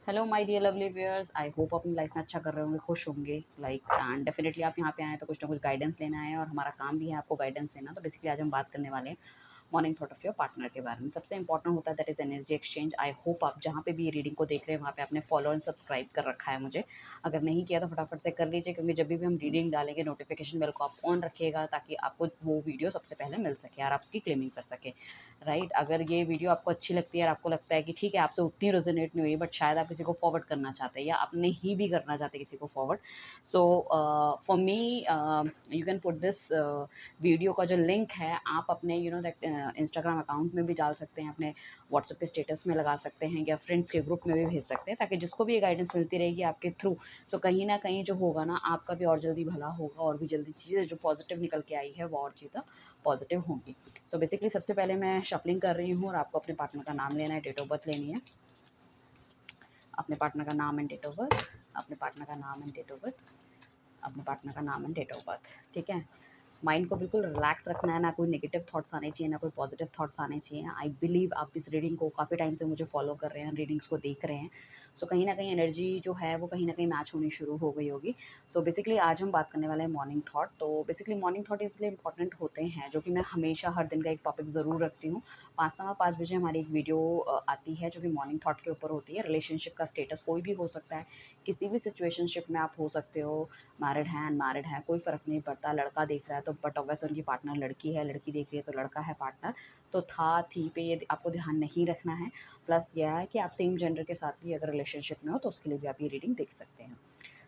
Hello my dear lovely viewers, I hope अपनी life में अच्छा कर रहे होंगे, खुश होंगे। एंड डेफिनेटली आप यहाँ पे आए हैं तो कुछ ना कुछ गाइडेंस लेना है और हमारा काम भी है आपको गाइडेंस देना। तो बेसिकली आज हम बात करने वाले हैं morning thought of your partner के बारे में। सबसे इंपॉर्टेंट होता है that is energy exchange. I hope आप जहाँ पे भी ये रीडिंग को देख रहे हैं वहाँ पे आपने फॉलो एंड सब्सक्राइब कर रखा है मुझे। अगर नहीं किया तो फटाफट से कर लीजिए, क्योंकि जब भी हम रीडिंग डालेंगे नोटिफिकेशन बेल को आप ऑन रखिएगा ताकि आपको वो वीडियो सबसे पहले मिल सके और आप उसकी क्लेमिंग कर सके। राइट, अगर ये वीडियो आपको अच्छी लगती है और आपको लगता है कि ठीक है आपसे उतनी रेजोनेट नहीं हुई बट शायद आप किसी को फॉरवर्ड करना चाहते हैं या आप नहीं भी करना चाहते किसी को forward, so for me you can put this video का जो लिंक है आप अपने दैट इंस्टाग्राम अकाउंट में भी डाल सकते हैं, अपने व्हाट्सएप के स्टेटस में लगा सकते हैं या फ्रेंड्स के ग्रुप में भी भेज सकते हैं, ताकि जिसको भी ये गाइडेंस मिलती रहेगी आपके थ्रू, सो कहीं ना कहीं जो होगा ना आपका भी और जल्दी भला होगा और भी जल्दी चीज़ें जो पॉजिटिव निकल के आई है वो और चीज़ें पॉजिटिव होंगी। सो बेसिकली सबसे पहले मैं शफलिंग कर रही हूँ और आपको अपने पार्टनर का नाम लेना है, डेट ऑफ बर्थ लेनी है, अपने पार्टनर का नाम एंड डेट ऑफ बर्थ, अपने पार्टनर का नाम एंड डेट ऑफ बर्थ, अपने पार्टनर का नाम एंड डेट ऑफ बर्थ। ठीक है, माइंड को बिल्कुल रिलैक्स रखना है, ना कोई नेगेटिव थॉट्स आने चाहिए ना कोई पॉजिटिव थॉट्स आने चाहिए। आई बिलीव आप इस रीडिंग को काफ़ी टाइम से मुझे फॉलो कर रहे हैं, रीडिंग्स को देख रहे हैं, सो कहीं ना कहीं एनर्जी जो है वो कहीं ना कहीं मैच होनी शुरू हो गई होगी। सो बेसिकली आज हम बात करने वाले हैं मॉर्निंग थॉट। तो बेसिकली मॉर्निंग थॉट इसलिए इंपॉर्टेंट होते हैं, जो कि मैं हमेशा हर दिन का एक टॉपिक ज़रूर रखती हूँ। 5 सवा 5 बजे हमारी एक वीडियो आती है जो कि मॉर्निंग थॉट के ऊपर होती है। रिलेशनशिप का स्टेटस कोई भी हो सकता है, किसी भी सिचुएशनशिप में आप हो सकते हो, मैरिड हैं अनमैरिड हैं कोई फ़र्क नहीं पड़ता। लड़का देख रहा है तो बट ऑब्वियस उनकी पार्टनर लड़की है, लड़की देख रही है तो लड़का है पार्टनर, तो था थी पे ये आपको ध्यान नहीं रखना है। प्लस यह है कि आप सेम जेंडर के साथ भी अगर रिलेशनशिप में हो तो उसके लिए भी आप ये रीडिंग देख सकते हैं।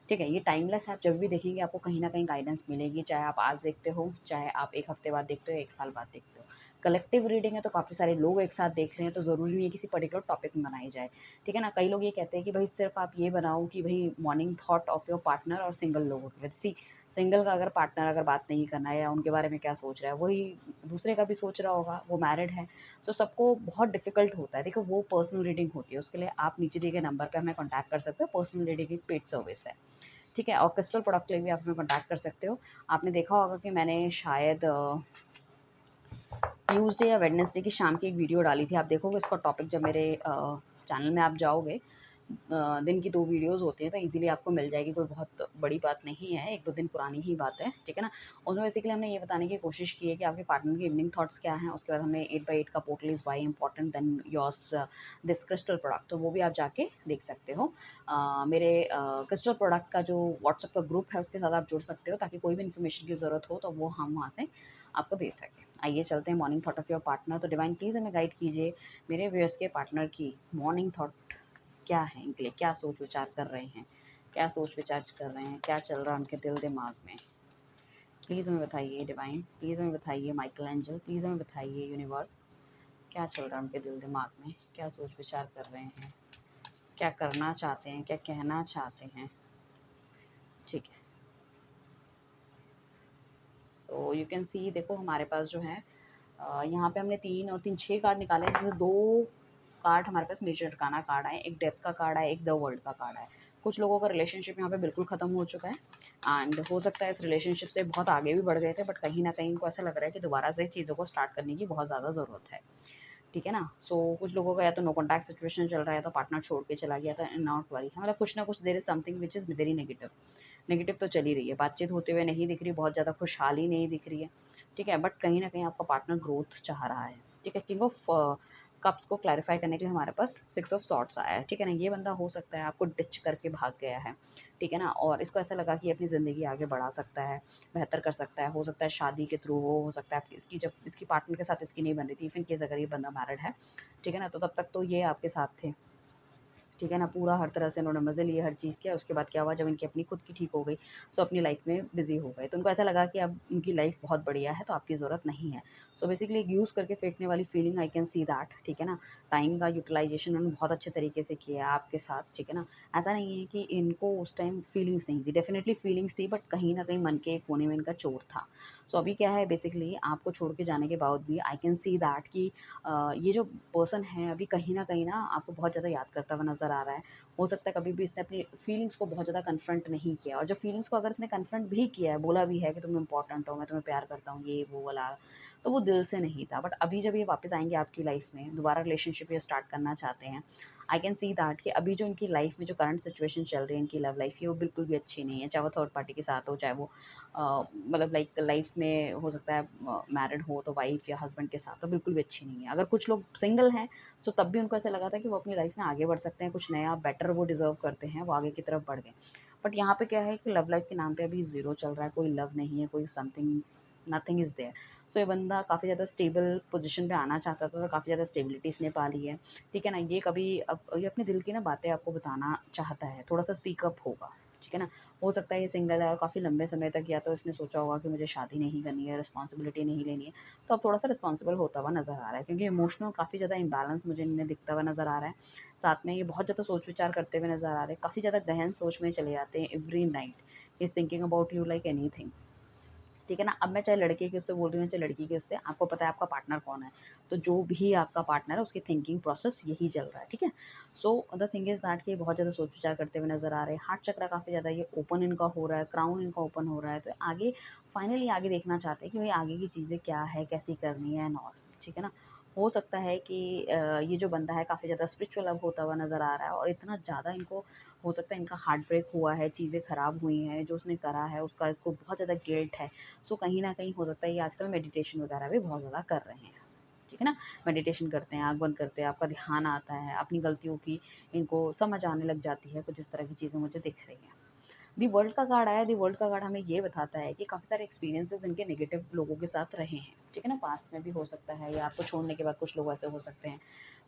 ठीक है, ये टाइमलेस है, आप जब भी देखेंगे आपको कहीं न कहीं गाइडेंस मिलेगी, चाहे आप आज देखते हो, चाहे आप 1 हफ्ते बाद देखते हो, 1 साल बाद देखते हो। कलेक्टिव रीडिंग है तो काफ़ी सारे लोग एक साथ देख रहे हैं, तो ज़रूरी नहीं है किसी पर्टिकुलर टॉपिक में बनाई जाए। ठीक है ना? कई लोग ये कहते हैं कि भई सिर्फ़ आप ये बनाओ कि भई morning thought of your partner और सिंगल लोगों के लिए। सी सिंगल का अगर पार्टनर अगर बात नहीं करना है या उनके बारे में क्या सोच रहा है, वही दूसरे का भी सोच रहा होगा, वो मैरिड है, तो सबको बहुत डिफ़िकल्ट होता है। देखो वो पर्सनल रीडिंग होती है, उसके लिए आप नीचे दिए गए नंबर पे हमें कॉन्टैक्ट कर सकते हो। पर्सनल रीडिंग एक पेड सर्विस है। ठीक है, और क्रिस्टल प्रोडक्ट के लिए भी आप हमें कॉन्टैक्ट कर सकते हो। आपने देखा होगा कि मैंने शायद ट्यूसडे या वेडनेसडे की शाम की एक वीडियो डाली थी, आप देखोगे उसका टॉपिक जब मेरे चैनल में आप जाओगे, दिन की 2 वीडियोज़ होती हैं तो ईज़िली आपको मिल जाएगी, कोई बहुत बड़ी बात नहीं है, 1-2 दिन पुरानी ही बात है, ठीक है ना? उसमें बेसिकली हमने ये बताने की कोशिश की है कि आपके पार्टनर के इवनिंग थॉट्स क्या हैं, उसके बाद हमने 8 बाय 8 का portal is why important then yours this crystal product, तो वो भी आप जाके देख सकते हो। मेरे क्रिस्टल प्रोडक्ट का जो व्हाट्सएप का ग्रुप है उसके साथ आप जुड़ सकते हो, ताकि कोई भी इन्फॉर्मेशन की ज़रूरत हो तो वो हम वहाँ से आपको दे सकें। आइए चलते हैं morning thought of your partner. तो डिवाइन प्लीज़ हमें गाइड कीजिए, मेरे व्यूअर्स के पार्टनर की मॉर्निंग थॉट क्या है, इनके लिए क्या सोच विचार कर रहे हैं, क्या सोच विचार कर रहे हैं, क्या चल रहा है उनके दिल दिमाग में। प्लीज़ हमें बताइए डिवाइन, प्लीज़ हमें बताइए माइकल एंजल, प्लीज़ हमें बताइए यूनिवर्स, क्या चल रहा है उनके दिल दिमाग में, क्या सोच विचार कर रहे हैं, क्या करना चाहते हैं, क्या कहना चाहते हैं। ठीक है, सो यू कैन सी, देखो हमारे पास जो है यहाँ पे हमने 3 और 3 6 कार्ड निकाले हैं, जिसमें 2 कार्ड हमारे पास मेजर अरकाना कार्ड आए, एक डेथ का कार्ड है, एक द वर्ल्ड का कार्ड है। कुछ लोगों का रिलेशनशिप यहाँ पे बिल्कुल ख़त्म हो चुका है एंड हो सकता है इस रिलेशनशिप से बहुत आगे भी बढ़ गए थे, बट कहीं न कहीं इनको ऐसा लग रहा है कि दोबारा से चीज़ों को स्टार्ट करने की बहुत ज़्यादा ज़रूरत है। ठीक है ना? सो कुछ लोगों का या तो नो कॉन्टैक्ट सिचुएशन चल रहा है या तो पार्टनर छोड़ के चला गया था, नॉट वरी, मतलब कुछ ना कुछ there is something which is very negative. Negative तो चल ही रही है, बातचीत होते हुए नहीं दिख रही, बहुत ज़्यादा खुशहाली नहीं दिख रही है, ठीक है? बट कहीं न कहीं आपका पार्टनर ग्रोथ चाह रहा है, ठीक है? किंग ऑफ कप्स को क्लैरिफ़ाई करने के लिए हमारे पास 6 ऑफ सॉर्ड्स आया है, ठीक है ना? ये बंदा हो सकता है आपको डिच करके भाग गया है, ठीक है ना? और इसको ऐसा लगा कि अपनी ज़िंदगी आगे बढ़ा सकता है, बेहतर कर सकता है, हो सकता है शादी के थ्रू हो सकता है आपकी इसकी जब इसकी पार्टनर के साथ इसकी नहीं बन रही थी, इफ इन केस अगर ये बंदा मैरिड है, ठीक है ना? तो तब तक तो ये आपके साथ थे। ठीक है ना? पूरा हर तरह से उन्होंने मज़े लिए, हर चीज़ किया, उसके बाद क्या हुआ जब इनकी अपनी खुद की ठीक हो गई, सो अपनी लाइफ़ में बिज़ी हो गए। तो उनको ऐसा लगा कि अब उनकी लाइफ़ बहुत बढ़िया है, तो आपकी ज़रूरत नहीं है। सो बेसिकली एक यूज़ करके फेंकने वाली feeling, I can see that, ठीक है ना? टाइम का यूटिलाइज़ेशन उन्होंने बहुत अच्छे तरीके से किया है आपके साथ, ठीक है ना? ऐसा नहीं है कि इनको उस टाइम फीलिंग्स नहीं थी, डेफ़िनिटली फीलिंग्स थी, बट कहीं न कहीं मन के एक कोने में इनका चोर था। सो अभी क्या है, बेसिकली आपको छोड़ के जाने के बाद भी आई कैन सी दैट कि ये जो पर्सन है अभी कहीं न कहीं ना आपको बहुत ज़्यादा याद करता हुआ नज़र आ रहा है। हो सकता है कभी भी इसने अपनी फीलिंग्स को बहुत ज़्यादा कन्फ्रंट नहीं किया, और जब फीलिंग्स को अगर इसने कन्फ्रंट भी किया है, बोला भी है कि तुम इम्पोर्टेंट हो, मैं तुम्हें प्यार करता हूँ, ये वो वाला, तो वो दिल से नहीं था। बट अभी जब ये वापस आएँगे आपकी लाइफ़ में, दोबारा रिलेशनशिप ये स्टार्ट करना चाहते हैं, आई कैन सी दैट कि अभी जो इनकी लाइफ़ में जो करंट सिचुएशन चल रही है इनकी लव लाइफ़ की, वो बिल्कुल भी अच्छी नहीं है। चाहे वो थर्ड पार्टी के साथ हो, चाहे वो मतलब लाइक लाइफ़ में हो सकता है मैरिड हो तो वाइफ़ या हस्बैंड के साथ, तो बिल्कुल भी अच्छी नहीं है। अगर कुछ लोग सिंगल हैं, सो तब भी उनको ऐसा लगा था कि वो अपनी लाइफ़ में आगे बढ़ सकते हैं, कुछ नया बेटर वो डिज़र्व करते हैं, वो आगे की तरफ बढ़ गए। बट यहाँ पे क्या है कि लव लाइफ़ के नाम पे अभी ज़ीरो चल रहा है, कोई लव नहीं है, कोई समथिंग नथिंग इज़ देयर। सो ये बंदा काफ़ी ज़्यादा स्टेबल पोज़ीशन पे आना चाहता था, तो काफ़ी ज़्यादा स्टेबिलिटी इसने पा ली है, ठीक है ना? ये कभी अब ये अपने दिल की ना बातें आपको बताना चाहता है, थोड़ा-सा स्पीक अप होगा, ठीक है ना? हो सकता है ये सिंगल है और काफ़ी लंबे समय तक या तो इसने सोचा होगा कि मुझे शादी नहीं करनी है, रिस्पॉन्सिबिलिटी नहीं लेनी है, तो अब थोड़ा-सा रिस्पॉन्सिबल होता हुआ नज़र आ रहा है, क्योंकि इमोशनल काफ़ी ज़्यादा इम्बैलेंस मुझे इनमें दिखता हुआ नज़र आ रहा है। साथ में ये बहुत ज़्यादा सोच-विचार करते हुए नज़र आ रहे हैं, काफ़ी ज़्यादा गहन सोच में चले जाते हैं every night. He is thinking about you like anything. ठीक है ना? अब मैं चाहे लड़के की उससे बोल रही हूँ, चाहे लड़की की उससे, आपको पता है आपका पार्टनर कौन है। तो जो भी आपका पार्टनर है उसकी थिंकिंग प्रोसेस यही चल रहा है, ठीक है? So the thing is that कि ये बहुत ज़्यादा सोच-विचार करते हुए नज़र आ रहे हैं। हार्ट चक्र काफ़ी ज़्यादा ये ओपन इनका हो रहा है, क्राउन इनका ओपन हो रहा है। तो आगे फाइनली आगे देखना चाहते हैं कि भई आगे की चीज़ें क्या है, कैसी करनी है एंड ऑल, ठीक है ना? हो सकता है कि ये जो बंदा है काफ़ी ज़्यादा स्पिरिचुअल अब होता हुआ नज़र आ रहा है और इतना ज़्यादा इनको हो सकता है इनका हार्ट ब्रेक हुआ है, चीज़ें ख़राब हुई हैं, जो उसने करा है उसका इसको बहुत ज़्यादा गिल्ट है। सो कहीं न कहीं हो सकता है ये आजकल मेडिटेशन वगैरह भी बहुत ज़्यादा कर रहे हैं, ठीक है ना? मेडिटेशन करते हैं, आँख बंद करते हैं, आपका ध्यान आता है, अपनी गलतियों की इनको समझ आने लग जाती है, कुछ इस तरह की चीज़ें मुझे दिख रही हैं। दी वर्ल्ड का कार्ड आया, दी वर्ल्ड का कार्ड हमें ये बताता है कि काफ़ी सारे एक्सपीरियंसेस इनके नेगेटिव लोगों के साथ रहे हैं, ठीक है ना? पास्ट में भी हो सकता है या आपको छोड़ने के बाद कुछ लोग ऐसे हो सकते हैं,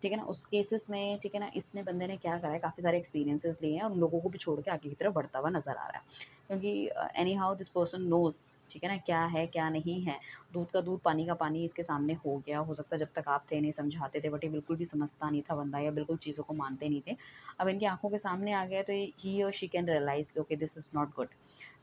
ठीक है ना? उस केसेस में, ठीक है ना, इसने बंदे ने क्या करा है, काफ़ी सारे एक्सपीरियंसेस लिए हैं और उन लोगों को भी छोड़ के आगे की तरफ बढ़ता हुआ नज़र आ रहा है। क्योंकि anyhow this person knows, ठीक है ना, क्या है, क्या नहीं है। दूध का दूध, पानी का पानी इसके सामने हो गया। हो सकता है जब तक आप थे, नहीं समझाते थे, बट ये बिल्कुल भी समझता नहीं था बंदा या बिल्कुल चीज़ों को मानते नहीं थे। अब इनकी आँखों के सामने आ गया है तो ही और शी कैन रियलाइज़ कि okay this is not good.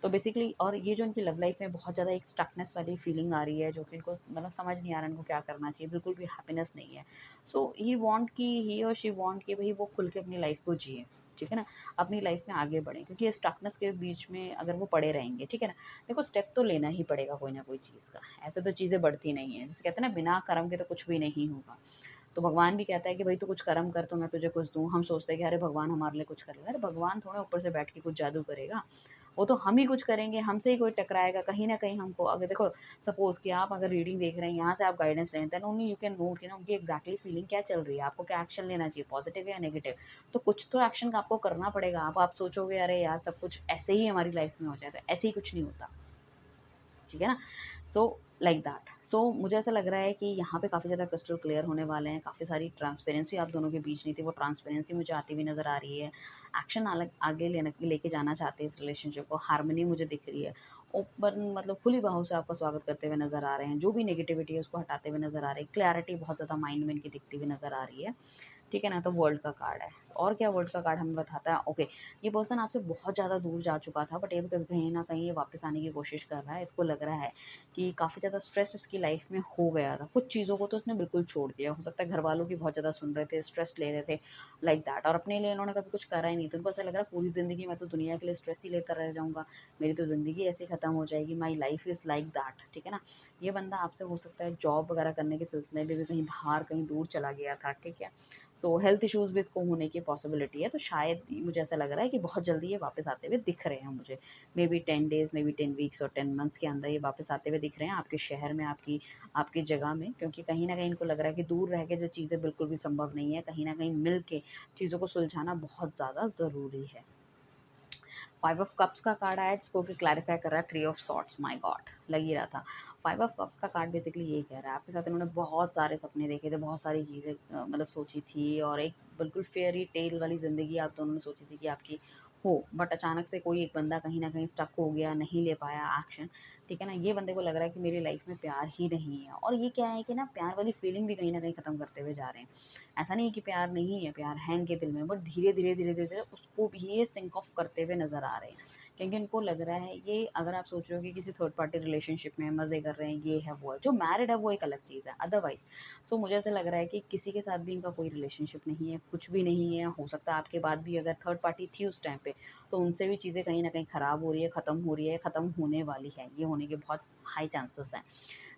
तो बेसिकली और ये जो इनकी लव लाइफ़ में बहुत ज़्यादा एक स्टकनेस वाली फीलिंग आ रही है जो कि इनको मतलब समझ नहीं आ रहा है इनको क्या करना चाहिए, बिल्कुल भी हैप्पीनेस नहीं है। सो ही और शी वांट कि भई वो खुल के अपनी लाइफ़ को जिए, ठीक है ना? अपनी लाइफ़ में आगे बढ़ें क्योंकि ये स्टकनेस के बीच में अगर वो पड़े रहेंगे, ठीक है ना? देखो स्टेप तो लेना ही पड़ेगा कोई ना कोई चीज़ का, ऐसे तो चीज़ें बढ़ती नहीं हैं। जिसे कहते हैं ना बिना कर्म के तो कुछ भी नहीं होगा। तो भगवान भी कहता है कि भाई तू कुछ कर्म कर तो मैं तुझे कुछ दूँ। हम सोचते हैं कि अरे भगवान हमारे लिए कुछ करेगा। अरे भगवान थोड़ा ऊपर से बैठ के कुछ जादू करेगा। वो तो हम ही कुछ करेंगे, हमसे ही कोई टकराएगा कहीं न कहीं हमको अगर देखो सपोज़ कि आप अगर रीडिंग देख रहे हैं, यहाँ से आप गाइडेंस ले रहे हैं, then only you can know कि ना उनकी एग्ज़ैक्टली फीलिंग क्या चल रही है, आपको क्या एक्शन लेना चाहिए, पॉज़िटिव या नेगेटिव। तो कुछ तो एक्शन आपको करना पड़ेगा। अब आप सोचोगे अरे यार सब कुछ ऐसे ही हमारी लाइफ़ में हो जाए, तो ऐसे ही कुछ नहीं होता। ठीक है ना? So like that. सो मुझे ऐसा लग रहा है कि यहाँ पे काफ़ी ज़्यादा क्रिस्टल क्लियर होने वाले हैं, काफ़ी सारी ट्रांसपेरेंसी आप दोनों के बीच नहीं थी, वो ट्रांसपेरेंसी मुझे आती हुई नज़र आ रही है। एक्शन अलग आगे लेके जाना चाहते हैं इस रिलेशनशिप को, हार्मनी मुझे दिख रही है। ओपन मतलब खुली बाहों से आपका स्वागत करते हुए नज़र आ रहे हैं, जो भी नेगेटिविटी है उसको हटाते हुए नज़र आ रही है, क्लैरिटी बहुत ज़्यादा माइंड में इनकी दिखती हुई नज़र आ रही है। ठीक है ना? तो वर्ल्ड का कार्ड है। और क्या वर्ल्ड का कार्ड हमें बताता है ओके, ये पर्सन आपसे बहुत ज़्यादा दूर जा चुका था बट ये कभी कहीं न कहीं ये वापस आने की कोशिश कर रहा है। इसको लग रहा है कि काफ़ी ज़्यादा स्ट्रेस इसकी लाइफ़ में हो गया था। कुछ चीज़ों को तो उसने बिल्कुल छोड़ दिया। हो सकता है घरवालों की बहुत ज़्यादा सुन रहे थे, स्ट्रेस ले रहे थे लाइक दैट और अपने लिए इन्होंने कभी कुछ करा ही नहीं। तो उनको ऐसा लग रहा है पूरी ज़िंदगी मैं तो दुनिया के लिए स्ट्रेस ही लेता रह जाऊँगा। मेरी तो ज़िंदगी ऐसे ही खत्म हो जाएगी। My life is like that. ठीक है ना? ये बंदा आपसे हो सकता है जॉब वगैरह करने के सिलसिले में भी कहीं बाहर, कहीं दूर चला गया था। ठीक है? सो हेल्थ इश्यूज़ भी इसको होने की पॉसिबिलिटी है, तो शायद मुझे ऐसा लग रहा है कि बहुत जल्दी ये वापस आते हुए दिख रहे हैं मुझे। मेबी 10 डेज़, मेबी 10 वीक्स और 10 मंथ्स के अंदर ये वापस आते हुए दिख रहे हैं आपके शहर में, आपकी आपकी जगह में क्योंकि कहीं न कहीं इनको लग रहा है कि दूर रह के जो चीज़ें बिल्कुल भी संभव नहीं है, कहीं न कहीं मिल के चीज़ों को सुलझाना बहुत ज़्यादा ज़रूरी है। 5 ऑफ कप्स का कार्ड आया जिसको कि क्लैरिफ़ाई कर रहा है 3 ऑफ सॉर्ड्स माय गॉड! लग ही रहा था। 5 ऑफ कप्स का कार्ड बेसिकली यही कह रहा है आपके साथ इन्होंने बहुत सारे सपने देखे थे, बहुत सारी चीज़ें मतलब सोची थी और एक बिल्कुल फेयरी टेल वाली ज़िंदगी आप दोनों ने सोची थी कि आपकी हो, बट अचानक से कोई एक बंदा कहीं न कहीं स्टक हो गया, नहीं ले पाया एक्शन, ठीक है ना? ये बंदे को लग रहा है कि मेरी लाइफ़ में प्यार ही नहीं है और ये क्या है कि ना प्यार वाली फीलिंग भी कहीं न कहीं ख़त्म करते हुए जा रहे हैं। ऐसा नहीं है कि प्यार नहीं है, प्यार है इनके दिल में बट धीरे-धीरे, धीरे-धीरे उसको भी ये सिंक ऑफ करते हुए नज़र आ रहे हैं। क्योंकि इनको लग रहा है ये अगर आप सोच रहे हो कि किसी थर्ड पार्टी रिलेशनशिप में मज़े कर रहे हैं, ये है, वो है। जो मैरिड है वो एक अलग चीज़ है, अदरवाइज़ सो मुझे ऐसा लग रहा है कि किसी के साथ भी इनका कोई रिलेशनशिप नहीं है, कुछ भी नहीं है। हो सकता है आपके बाद भी अगर थर्ड पार्टी थी उस टाइम पे, तो उनसे भी चीज़ें कहीं न कहीं ख़राब हो रही है, ख़त्म हो रही है, ख़त्म होने वाली है। ये होने के बहुत हाई चांसेस हैं।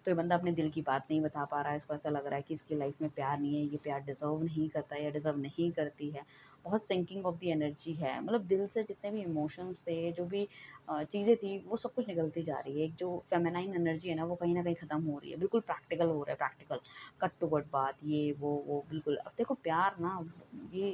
तो ये बंदा अपने दिल की बात नहीं बता पा रहा है, इसको ऐसा लग रहा है कि इसकी लाइफ में प्यार नहीं है, ये प्यार डिज़र्व नहीं करता या डिज़र्व नहीं करती है। बहुत सिंकिंग ऑफ द एनर्जी है, मतलब दिल से जितने भी इमोशंस थे, जो भी चीज़ें थी, वो सब कुछ निकलती जा रही है। एक जो फेमिनाइन एनर्जी है ना, वो कहीं न कहीं ख़त्म हो रही है। बिल्कुल प्रैक्टिकल हो रहा है, प्रैक्टिकल, कट टू कट बात, ये वो बिल्कुल। अब देखो प्यार ना, ये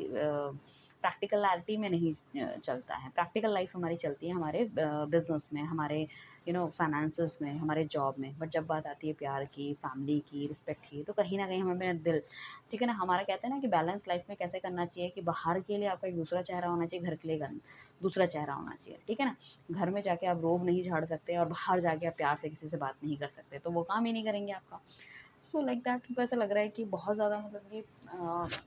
प्रैक्टिकलिटी में नहीं चलता है। प्रैक्टिकल लाइफ हमारी चलती है हमारे बिज़नेस में, हमारे फाइनेंसेस में, हमारे जॉब में। बट जब बात आती है प्यार की, फैमिली की, रिस्पेक्ट की, तो कहीं न कहीं हमें अपना दिल, ठीक है ना, हमारा कहते हैं ना कि बैलेंस लाइफ में कैसे करना चाहिए कि बाहर के लिए आपका एक दूसरा चेहरा होना चाहिए, घर के लिए दूसरा चेहरा होना चाहिए, ठीक है ना? घर में जाके आप रोब नहीं झाड़ सकते और बाहर जाके आप प्यार से किसी से बात नहीं कर सकते, तो वो काम ही नहीं करेंगे आपका। सो लाइक दैट उनको ऐसा लग रहा है कि बहुत ज़्यादा, मतलब ये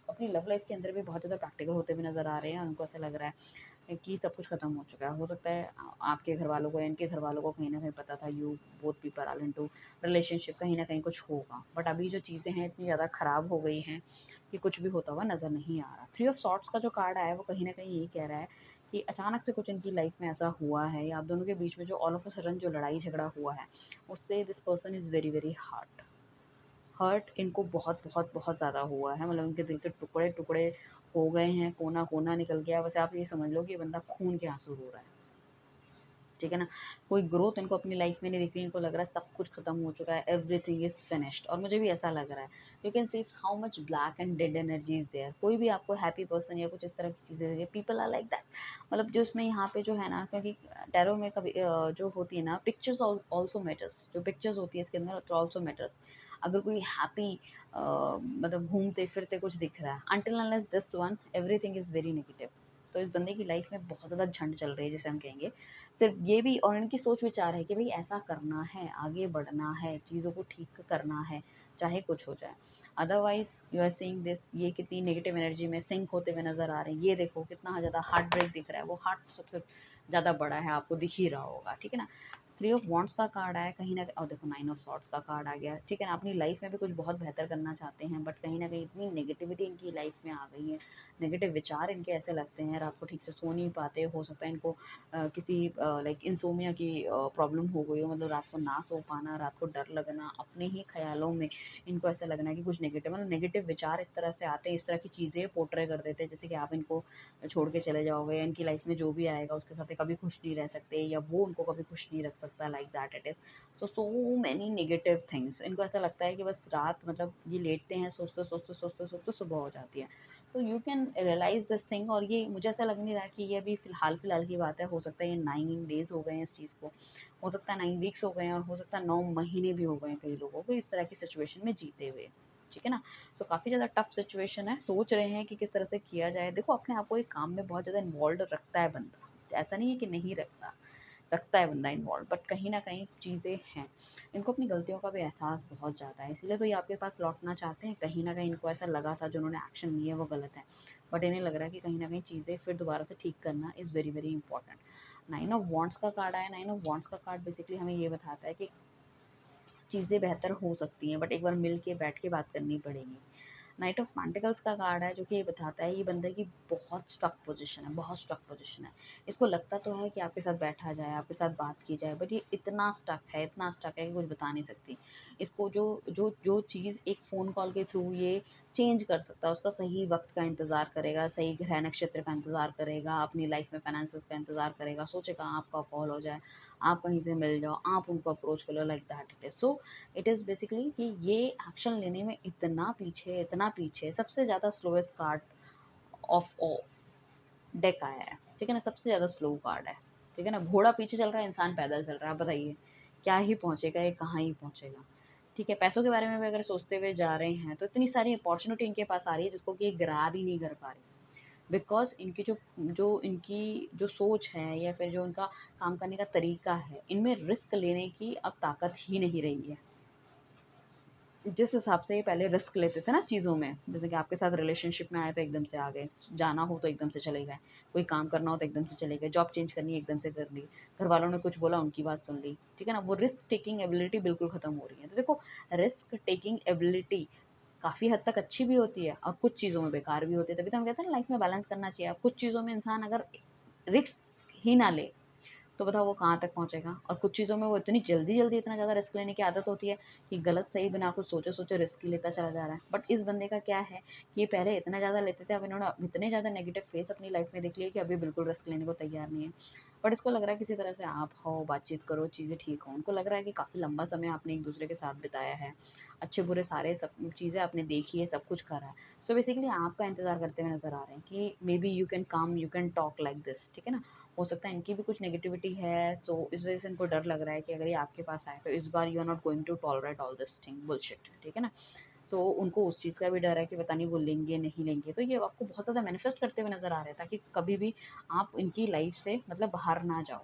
अपनी लव लाइफ के अंदर भी बहुत ज़्यादा प्रैक्टिकल होते हुए नज़र आ रहे हैं। और उनको ऐसा लग रहा है कि सब कुछ ख़त्म हो चुका है। हो सकता है आपके घरवालों को या इनके घरवालों को कहीं न कहीं पता था, you both people are into relationship, कहीं न कहीं कुछ होगा। बट अभी जो चीज़ें हैं इतनी ज़्यादा ख़राब हो गई हैं कि कुछ भी होता हुआ नज़र नहीं आ रहा। थ्री ऑफ सॉर्ड्स का जो कार्ड आया है वो कहीं न कहीं यही कह रहा है कि अचानक से कुछ इनकी लाइफ में ऐसा हुआ है, या आप दोनों के बीच में जो ऑल ऑफ अ सडन जो लड़ाई झगड़ा हुआ है, उससे this person is very very hurt इनको बहुत बहुत बहुत ज़्यादा हुआ है। मतलब उनके दिल के टुकड़े-टुकड़े हो गए हैं, कोना-कोना निकल गया है। वैसे आप ये समझ लो कि ये बंदा खून के आँसू रो रहा है, ठीक है ना? कोई ग्रोथ इनको अपनी लाइफ़ में नहीं दिख रही, इनको लग रहा है सब कुछ ख़त्म हो चुका है, एवरीथिंग इज़ फिनिश्ड। और मुझे भी ऐसा लग रहा है। You can see how much black and dead energy is there. कोई भी आपको हैप्पी पर्सन या कुछ इस तरह की चीज़ें देखे, पीपल आर लाइक दैट। मतलब जो इसमें यहाँ पे जो है ना, क्योंकि टैरो में कभी जो होती है ना, पिक्चर्स ऑल्सो मैटर्स। जो पिक्चर्स होती है इसके अंदर, इट ऑल्सो मैटर्स। अगर कोई हैप्पी मतलब घूमते-फिरते कुछ दिख रहा है, until unless this one everything is very negative. तो इस बंदे की लाइफ़ में बहुत ज़्यादा झंड चल रही है, जिसे हम कहेंगे। सिर्फ ये भी, और इनकी सोच विचार है कि भई ऐसा करना है, आगे बढ़ना है, चीज़ों को ठीक करना है, चाहे कुछ हो जाए। Otherwise you are seeing this, ये कितनी नेगेटिव एनर्जी में सिंक होते हुए नज़र आ रहे हैं। ये देखो कितना ज़्यादा हार्ट ब्रेक दिख रहा है, वो हार्ट सबसे ज़्यादा बड़ा है, आपको दिख ही रहा होगा, ठीक है ना? थ्री ऑफ वांड्स का कार्ड आया कहीं न, और देखो नाइन ऑफ सॉर्ड्स का कार्ड आ गया, ठीक है ना? अपनी लाइफ़ में भी कुछ बहुत बेहतर करना चाहते हैं, बट कहीं न कहीं इतनी नेगेटिविटी इनकी लाइफ़ में आ गई है, नेगेटिव विचार इनके ऐसे लगते हैं, रात को ठीक से सो नहीं पाते। हो सकता है इनको किसी लाइक इंसोमिया की प्रॉब्लम हो गई हो, मतलब रात को ना सो पाना, रात को डर लगना, अपने ही ख़्यालों में इनको ऐसा लगना कि कुछ नेगेटिव, मतलब नेगेटिव विचार इस तरह से आते हैं, इस तरह की चीज़ें पोर्ट्रे कर देते हैं, जैसे कि आप इनको छोड़ के चले जाओगे, या इनकी लाइफ में जो भी आएगा उसके साथ ये कभी खुश नहीं रह सकते, या वो उनको कभी खुश नहीं रख सकता, like that it is. So many negative things. इनको ऐसा लगता है कि बस रात, मतलब ये लेटते हैं, सोचते सुबह हो जाती है। तो you can realise this thing. और ये मुझे ऐसा लग नहीं रहा कि ये अभी फ़िलहाल की बात है। हो सकता है ये 9 डेज़ हो गए हैं इस चीज़ को, हो सकता है 9 वीक्स हो गए हैं, और हो सकता है 9 महीने भी हो गए हैं कई लोगों को इस तरह की सिचुएशन में जीते हुए, ठीक है ना? सो काफ़ी ज़्यादा टफ सिचुएशन है, सोच रहे हैं कि किस तरह से किया जाए। देखो अपने आप को एक काम में बहुत ज़्यादा इन्वॉल्व्ड रखता है बंदा, ऐसा नहीं है कि नहीं रखता, रखता है बंदा इन्वॉल्व, बट कहीं न कहीं चीज़ें हैं। इनको अपनी गलतियों का भी एहसास बहुत ज़्यादा है, इसीलिए तो ये आपके पास लौटना चाहते हैं। कहीं न कहीं इनको ऐसा लगा था जो उन्होंने एक्शन लिए वो गलत है। बट इन्हें लग रहा है कि कहीं न कहीं चीज़ें फिर दोबारा से ठीक करना is very, very important. Nine of wands का कार्ड आया, नाइन ऑफ वांड्स का कार्ड बेसिकली हमें ये बताता है कि चीज़ें बेहतर हो सकती हैं, बट एक बार मिल के बैठ के बात करनी पड़ेगी। नाइट ऑफ पेंटिकल्स का कार्ड है, जो कि ये बताता है ये बंदे की बहुत स्टक पोजीशन है, बहुत स्टक पोजीशन है। इसको लगता तो है कि आपके साथ बैठा जाए, आपके साथ बात की जाए, बट ये इतना स्टक है कि कुछ बता नहीं सकती। इसको जो जो जो चीज़ एक फ़ोन कॉल के थ्रू ये चेंज कर सकता है, उसका सही वक़्त का इंतज़ार करेगा, सही ग्रह नक्षत्र का इंतज़ार करेगा, अपनी लाइफ़ में फाइनेंसेस का इंतज़ार करेगा, सोचेगा आपका कॉल हो जाए, आप कहीं से मिल जाओ, आप उनको अप्रोच कर लो, like that it is. So it is basically कि ये एक्शन लेने में इतना पीछे, सबसे ज़्यादा स्लोएस्ट कार्ड ऑफ डेक आया है, ठीक है ना? सबसे ज़्यादा स्लो कार्ड है, ठीक है ना? घोड़ा पीछे चल रहा है, इंसान पैदल चल रहा है, आप बताइए क्या ही पहुँचेगा ये, कहाँ ही पहुँचेगा? ठीक है, पैसों के बारे में भी अगर सोचते हुए जा रहे हैं, तो इतनी सारी अपॉर्च्युनिटी इनके पास आ रही है जिसको कि ये ग्रैब ही नहीं कर पा रहे। बिकॉज़ इनकी जो जो इनकी जो सोच है, या फिर जो उनका काम करने का तरीका है, इनमें रिस्क लेने की अब ताकत ही नहीं रही है। जिस हिसाब से ये पहले रिस्क लेते थे ना चीज़ों में, जैसे कि आपके साथ रिलेशनशिप में आए तो एकदम से आ गए, जाना हो तो एकदम से चले गए, कोई काम करना हो तो एकदम से चले गए, जॉब चेंज करनी है एकदम से कर ली, घरवालों ने कुछ बोला उनकी बात सुन ली, ठीक है ना? वो रिस्क टेकिंग एबिलिटी बिल्कुल ख़त्म हो रही है। तो देखो, रिस्क टेकिंग एबिलिटी काफ़ी हद तक अच्छी भी होती है और कुछ चीज़ों में बेकार भी होती है। तभी तो हम कहते हैं ना लाइफ़ में बैलेंस करना चाहिए। अब कुछ चीज़ों में इंसान अगर रिस्क ही ना ले, तो बताओ वो कहाँ तक पहुँचेगा। और कुछ चीज़ों में वो इतनी जल्दी-जल्दी इतना ज़्यादा रिस्क लेने की आदत होती है कि गलत सही बिना कुछ सोचे-सोचे रिस्क ही लेता चला जा रहा है। बट इस बंदे का क्या है कि ये पहले इतना ज़्यादा लेते थे, अब इन्होंने इतने ज़्यादा नेगेटिव फेस अपनी लाइफ़ में देख लिए कि अभी बिल्कुल रिस्क लेने को तैयार नहीं है। बट इसको लग रहा है किसी तरह से आप हो, बातचीत करो, चीज़ें ठीक हों। उनको लग रहा है कि काफ़ी लंबा समय आपने एक-दूसरे के साथ बिताया है। अच्छे-बुरे सारे सब चीज़ें आपने देखी है, सब कुछ करा है। सो बेसिकली आपका इंतज़ार करते हुए नज़र आ रहे हैं कि may be you can come, you can talk like this, ठीक है ना? हो सकता है इनकी भी कुछ नेगेटिविटी है, तो इस वज़ह से इनको डर लग रहा है कि अगर ये आपके पास आए, तो इस बार you are not going to tolerate all this thing bullshit, ठीक है ना? सो उनको उस चीज़ का भी डर है कि पता नहीं वो लेंगे, नहीं लेंगे। तो ये आपको बहुत ज़्यादा मैनिफेस्ट करते हुए नज़र आ रहे हैं ताकि कभी भी आप इनकी लाइफ़ से मतलब बाहर ना जाओ।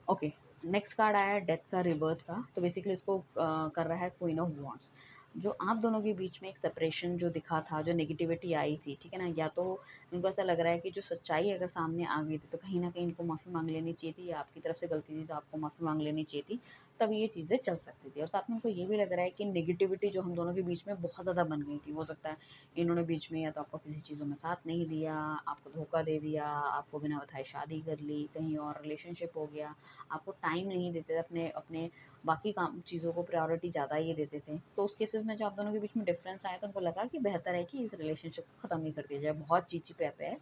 ओके, नेक्स्ट कार्ड आया है डेथ का, रिबर्थ का। तो बेसिकली इसको कर रहा है क्वीन ऑफ वॉन्ड्स। जो आप दोनों के बीच में एक सेपरेशन जो दिखा था, जो नेगेटिविटी आई थी, ठीक है ना? या तो इनको ऐसा लग रहा है कि जो सच्चाई अगर सामने आ गई थी, तो कहीं न कहीं इनको माफ़ी माँग लेनी चाहिए थी, या आपकी तरफ से गलती थी तो आपको माफ़ी माँग लेनी चाहिए थी, तब ये चीज़ें चल सकती थी। और साथ में इनको ये भी लग रहा है कि नेगेटिविटी जो हम दोनों के बीच में बहुत ज़्यादा बन गई थी। हो सकता है इन्होंने बीच में या तो आपको किसी चीज़ों में साथ नहीं दिया, आपको धोखा दे दिया, आपको बिना बताए शादी कर ली, कहीं और रिलेशनशिप हो गया, आपको टाइम नहीं देते थे, अपने अपने बाकी काम चीज़ों को प्रायोरिटी ज़्यादा ये देते थे। तो उस केसेस में जो आप दोनों के बीच में डिफ़रेंस आया, तो उनको लगा कि बेहतर है कि इस रिलेशनशिप को ख़त्म ही कर दिया जाए। बहुत चीची-पे है,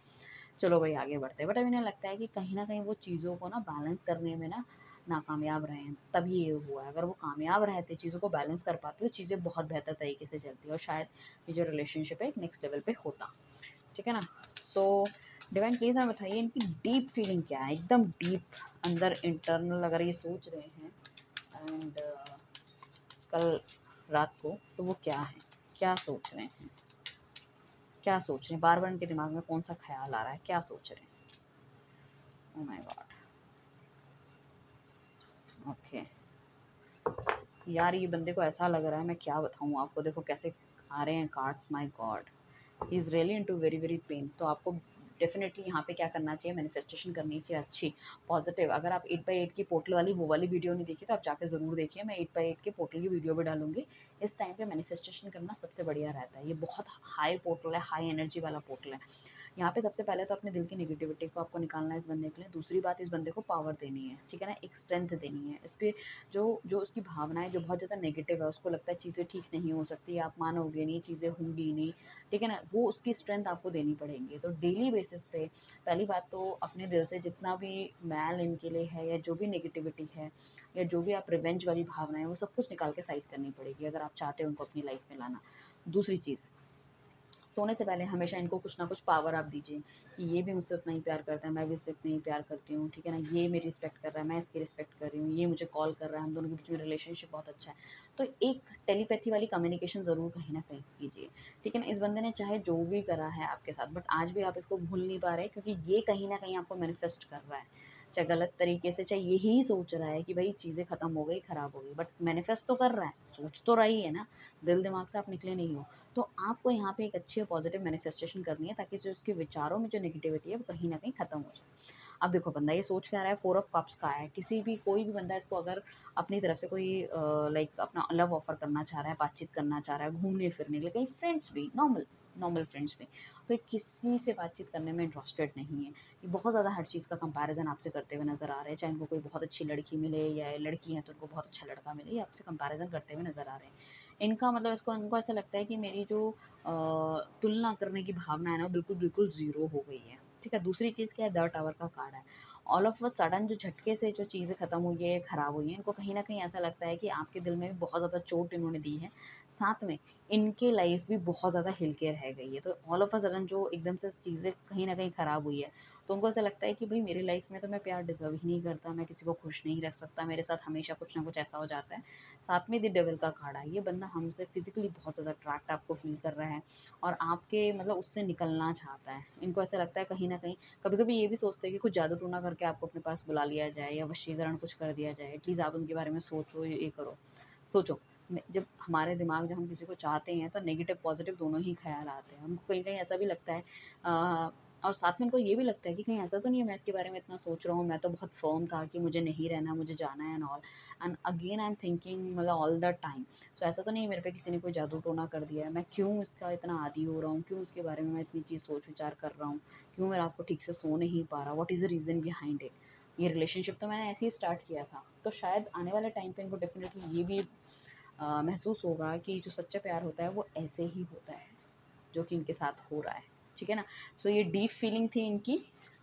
चलो भई आगे बढ़ते हैं। बट अभी इन्हें लगता है कि कहीं न कहीं वो चीज़ों को ना बैलेंस करने में ना नाकामयाब रहे हैं, तभी ये हुआ है। अगर वो कामयाब रहते, चीज़ों को बैलेंस कर पाते, तो चीज़ें बहुत बेहतर तरीके से चलती और शायद ये जो रिलेशनशिप है एक नेक्स्ट लेवल पे होता। ठीक है ना? सो डिवाइन प्लीज़ हमें बताइए इनकी डीप फीलिंग क्या है? एकदम डीप अंदर इंटरनल अगर ये सोच रहे हैं एंड कल रात को, तो वो क्या है? क्या सोच रहे हैं? क्या सोच रहे हैं? बार-बार इनके दिमाग में कौन-सा ख़्याल आ रहा है? क्या सोच रहे हैं? Oh my God! ओके। यार ये बंदे को ऐसा लग रहा है, मैं क्या बताऊँ आपको, देखो कैसे आ रहे हैं cards, my God! He is really into very very pain. तो आपको डेफिनेटली यहाँ पे क्या करना चाहिए, मैनिफेस्टेशन करनी चाहिए अच्छी, पॉजिटिव। अगर आप 8 बाई 8 की पोर्टल वाली वो वाली वीडियो नहीं देखी, तो आप जाके ज़रूर देखिए। मैं 8 बाई 8 के पोर्टल की वीडियो भी डालूंगी। इस टाइम पे मैनिफेस्टेशन करना सबसे बढ़िया रहता है। ये बहुत हाई पोर्टल है, हाई एनर्जी वाला पोर्टल है। यहाँ पे सबसे पहले तो अपने दिल की नेगेटिविटी को आपको निकालना है इस बंदे के लिए। दूसरी बात, इस बंदे को पावर देनी है, ठीक है ना? एक स्ट्रेंथ देनी है। इसके जो जो उसकी भावनाएँ जो बहुत ज़्यादा नेगेटिव है, उसको लगता है चीज़ें ठीक नहीं हो सकती, आप मानोगे नहीं, चीज़ें होंगी नहीं, ठीक है ना? वो उसकी स्ट्रेंथ आपको देनी पड़ेगी। तो डेली बेसिस पे पहली बात तो अपने दिल से जितना भी मैल इनके लिए है, या जो भी नेगेटिविटी है, या जो भी आप रिवेंज वाली भावना है, वो सब कुछ निकाल के साइड करनी पड़ेगी, अगर आप चाहते हो उनको अपनी लाइफ में लाना। दूसरी चीज़, सोने से पहले हमेशा इनको कुछ ना कुछ पावर आप दीजिए कि ये भी मुझसे उतना ही प्यार करता है, मैं भी इससे उतना ही प्यार करती हूँ, ठीक है ना? ये मेरी रिस्पेक्ट कर रहा है, मैं इसकी रिस्पेक्ट कर रही हूँ, ये मुझे कॉल कर रहा है, हम दोनों के बीच में रिलेशनशिप बहुत अच्छा है। तो एक टेलीपैथी वाली कम्युनिकेशन ज़रूर कहीं न कहीं कीजिए, ठीक है ना? इस बंदे ने चाहे जो भी करा है आपके साथ, बट आज भी आप इसको भूल नहीं पा रहे, क्योंकि ये कहीं न कहीं आपको मैनिफेस्ट कर रहा है। चाहे गलत तरीके से, चाहे यही सोच रहा है कि भई चीज़ें खत्म हो गई, खराब हो गई, बट मैनिफेस्ट तो कर रहा है, सोच तो रहा ही है ना, दिल-दिमाग से आप निकले नहीं हो। तो आपको यहाँ पे एक अच्छी और पॉजिटिव मैनिफेस्टेशन करनी है, ताकि जो उसके विचारों में जो नेगेटिविटी है वो कहीं न कहीं खत्म हो जाए। अब देखो बंदा ये सोच के आ रहा है, 4 ऑफ कप्स का है, किसी भी कोई भी बंदा इसको अगर अपनी तरफ से कोई लाइक अपना लव ऑफ़र करना चाह रहा है, बातचीत करना चाह रहा है, घूमने-फिरने के लिए, कहीं फ्रेंड्स भी नॉर्मल नॉर्मल फ्रेंड्स भी, तो ये किसी से बातचीत करने में इंटरेस्टेड नहीं है। ये बहुत ज़्यादा हर चीज़ का कंपैरिज़न आपसे करते हुए नज़र आ रहे हैं, चाहे इनको कोई बहुत अच्छी लड़की मिले, या लड़की है तो उनको बहुत अच्छा लड़का मिले, ये आपसे कंपैरिज़न करते हुए नज़र आ रहे हैं। इनका मतलब इसको इनको ऐसा लगता है कि मेरी जो तुलना करने की भावना है ना, बिल्कुल बिल्कुल ज़ीरो हो गई है। ठीक है? दूसरी चीज़ क्या है, द टावर का कार्ड है। ऑल ऑफ अ सडन जो झटके से जो चीज़ें ख़त्म हुई है, ख़राब हुई हैं, इनको कहीं न कहीं ऐसा लगता है कि आपके दिल में भी बहुत ज़्यादा चोट इन्होंने दी है। साथ में इनकी लाइफ़ भी बहुत ज़्यादा हिल के रह गई है। तो ऑल ऑफ अ सडन जो एकदम से चीज़ें कहीं न कहीं ख़राब हुई है, तो उनको ऐसा लगता है कि भई मेरी लाइफ़ में तो मैं प्यार डिज़र्व ही नहीं करता, मैं किसी को खुश नहीं रख सकता, मेरे साथ हमेशा कुछ ना कुछ ऐसा हो जाता है। साथ में द डेविल का कार्ड है। ये बंदा हमसे फिज़िकली बहुत ज़्यादा अट्रैक्ट आपको फ़ील कर रहा है, और आपके मतलब उससे निकलना चाहता है। इनको ऐसा लगता है कहीं न कहीं, कभी-कभी ये भी सोचते हैं कि कुछ जादू-टोना करके आपको अपने पास बुला लिया जाए, या वशीकरण कुछ कर दिया जाए। एटलीस्ट आप उनके बारे में सोचो, ये करो। सोचो, जब हमारे दिमाग, जब हम किसी को चाहते हैं, तो नेगेटिव पॉज़िटिव दोनों ही ख़्याल आते हैं। उनको कहीं-कहीं ऐसा भी लगता है, अ, और साथ में उनको ये भी लगता है कि कहीं ऐसा तो नहीं है मैं इसके बारे में इतना सोच रहा हूँ, मैं तो बहुत फ़र्म था कि मुझे नहीं रहना, मुझे जाना है and all. And again I am thinking मतलब ऑल द टाइम, सो ऐसा तो नहीं है मेरे पे किसी ने कोई जादू-टोना कर दिया है, मैं क्यों इसका इतना आदी हो रहा हूँ, क्यों उसके बारे में मैं इतनी चीज़ सोच-विचार कर रहा हूँ, क्यों मैं रात को ठीक से सो नहीं पा रहा, what is the reason behind it? ये रिलेशनशिप तो मैंने ऐसे ही स्टार्ट किया था, तो शायद आने वाले टाइम पे इनको डेफ़िनेटली ये भी महसूस होगा कि जो सच्चा प्यार होता है वो ऐसे ही होता है, जो कि इनके साथ हो रहा है, ठीक है ना? सो ये डीप फीलिंग थी इनकी,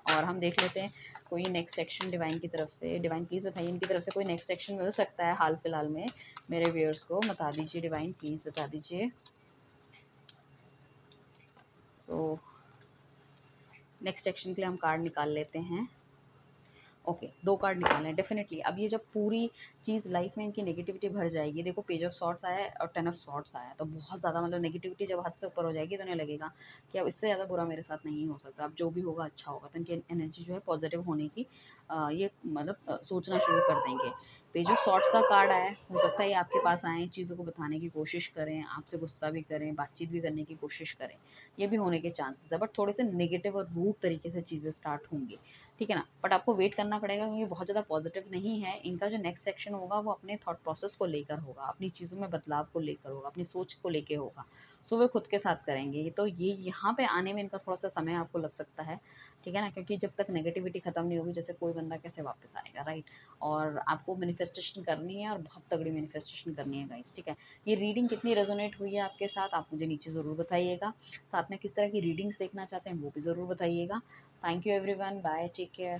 और हम देख लेते हैं कोई नेक्स्ट एक्शन डिवाइन की तरफ से। डिवाइन प्लीज़ बताइए इनकी तरफ से कोई नेक्स्ट एक्शन मिल सकता है हाल फिलहाल में मेरे व्यूअर्स को, बता दीजिए डिवाइन, प्लीज़ बता दीजिए। सो नेक्स्ट एक्शन के लिए हम कार्ड निकाल लेते हैं। ओके, 2 कार्ड निकाले हैं डेफ़िनेटली। अब ये जब पूरी चीज़ लाइफ़ में इनकी नेगेटिविटी भर जाएगी, देखो पेज ऑफ सॉर्ड्स आया है और 10 ऑफ सॉर्ड्स आया है, तो बहुत ज़्यादा मतलब नेगेटिविटी जब हद से ऊपर हो जाएगी तो इन्हें लगेगा कि अब इससे ज़्यादा बुरा मेरे साथ नहीं हो सकता, अब जो भी होगा अच्छा होगा। तो इनकी एनर्जी जो है पॉज़िटिव होने की ये मतलब सोचना शुरू कर देंगे। पेज ऑफ सॉर्ड्स का कार्ड आया है, हो सकता है ये आपके पास आएँ, चीज़ों को बताने की कोशिश करें, आपसे गुस्सा भी करें, बातचीत भी करने की कोशिश करें। ये भी होने के चांसेस है, बट थोड़े से नेगेटिव और रूड तरीके से चीज़ें स्टार्ट होंगी। ठीक है ना? बट आपको वेट करना पड़ेगा क्योंकि बहुत ज़्यादा पॉज़िटिव नहीं है। इनका जो नेक्स्ट सेक्शन होगा वो अपने थॉट प्रोसेस को लेकर होगा, अपनी चीज़ों में बदलाव को लेकर होगा, अपनी सोच को लेके होगा। सो वो खुद के साथ करेंगे। तो ये यहाँ पे आने में इनका थोड़ा-सा समय आपको लग सकता है, ठीक है ना? क्योंकि जब तक नेगेटिविटी खत्म नहीं होगी, जैसे कोई बंदा कैसे वापस आएगा, राइट? और आपको मैनिफेस्टेशन करनी है और बहुत तगड़ी मैनिफेस्टेशन करनी है गाइस, ठीक है? ये रीडिंग कितनी रेज़ोनेट हुई है आपके साथ, आप मुझे नीचे ज़रूर बताइएगा। साथ में किस तरह की रीडिंग्स देखना चाहते हैं वो भी ज़रूर बताइएगा। Thank you everyone. Bye. Take care.